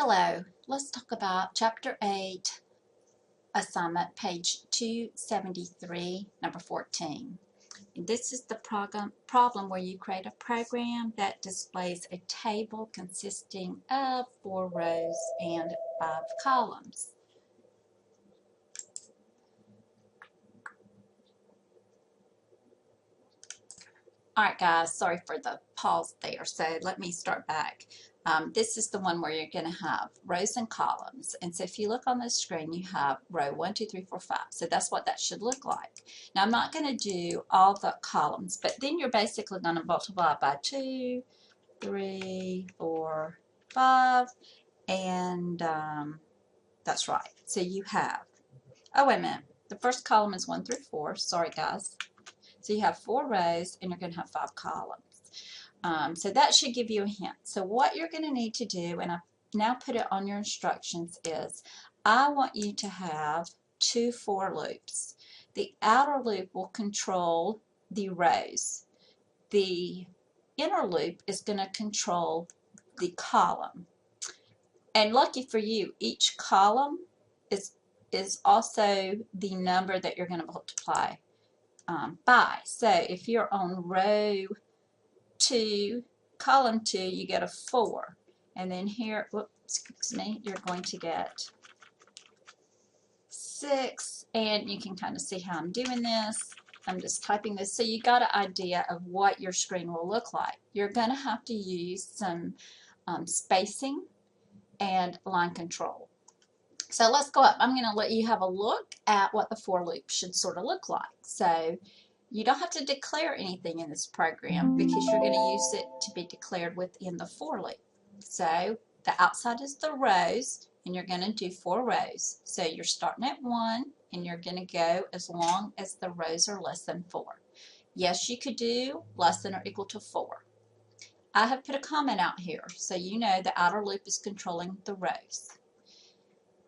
Hello, let's talk about Chapter 8, assignment, page 273, number 14. And this is the problem where you create a program that displays a table consisting of 4 rows and 5 columns. Alright guys, sorry for the pause there, so let me start back. This is the one where you're going to have rows and columns, and so if you look on the screen you have row 1, 2, 3, 4, 5, so that's what that should look like. Now I'm not going to do all the columns, but then you're basically going to multiply by 2, 3, 4, 5, and that's right. So you have, oh wait a minute, the first column is 1 through 4, sorry guys. So you have 4 rows and you're going to have 5 columns. So that should give you a hint. So what you're going to need to do, and I've now put it on your instructions, is I want you to have 2 for loops. The outer loop will control the rows. The inner loop is going to control the column. And lucky for you, each column is also the number that you're going to multiply by. So if you're on row 2, column 2, you get a 4. And then here, whoops, excuse me, you're going to get 6. And you can kind of see how I'm doing this. I'm just typing this. So you got an idea of what your screen will look like. You're going to have to use some spacing and line control. So let's go up. I'm going to let you have a look at what the for loop should sort of look like. So you don't have to declare anything in this program because you're going to use it to be declared within the for loop. So the outside is the rows, and you're going to do 4 rows. So you're starting at 1, and you're going to go as long as the rows are less than 4. Yes, you could do less than or equal to 4. I have put a comment out here so you know the outer loop is controlling the rows.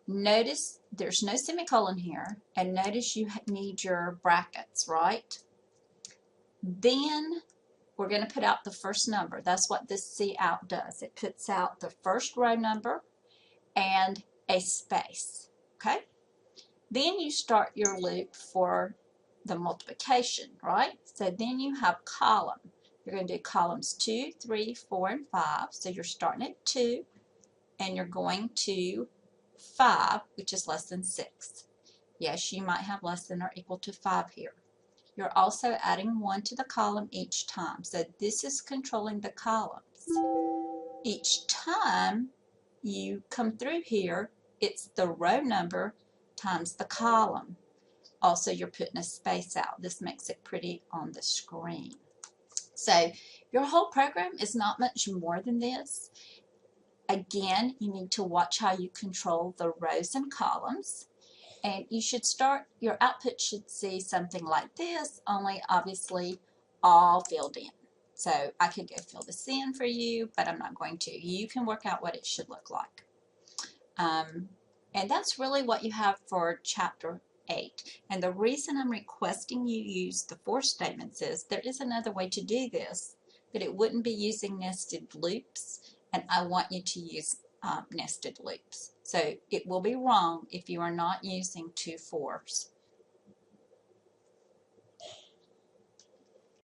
Notice there's no semicolon here, and notice you need your brackets, right? Then we're going to put out the first number. That's what this cout does. It puts out the first row number and a space, okay? Then you start your loop for the multiplication, right? So then you have column. You're going to do columns 2, 3, 4, and 5. So you're starting at 2, and you're going to 5, which is less than 6. Yes, you might have less than or equal to 5 here. You're also adding 1 to the column each time. So this is controlling the columns. Each time you come through here, it's the row number times the column. Also, you're putting a space out. This makes it pretty on the screen. So your whole program is not much more than this. Again, you need to watch how you control the rows and columns. And you should start, your output should see something like this, only obviously all filled in. So I could go fill this in for you, but I'm not going to. You can work out what it should look like. And that's really what you have for Chapter 8. And the reason I'm requesting you use the for statements is there is another way to do this, but it wouldn't be using nested loops. And I want you to use nested loops. So it will be wrong if you are not using 2 fors.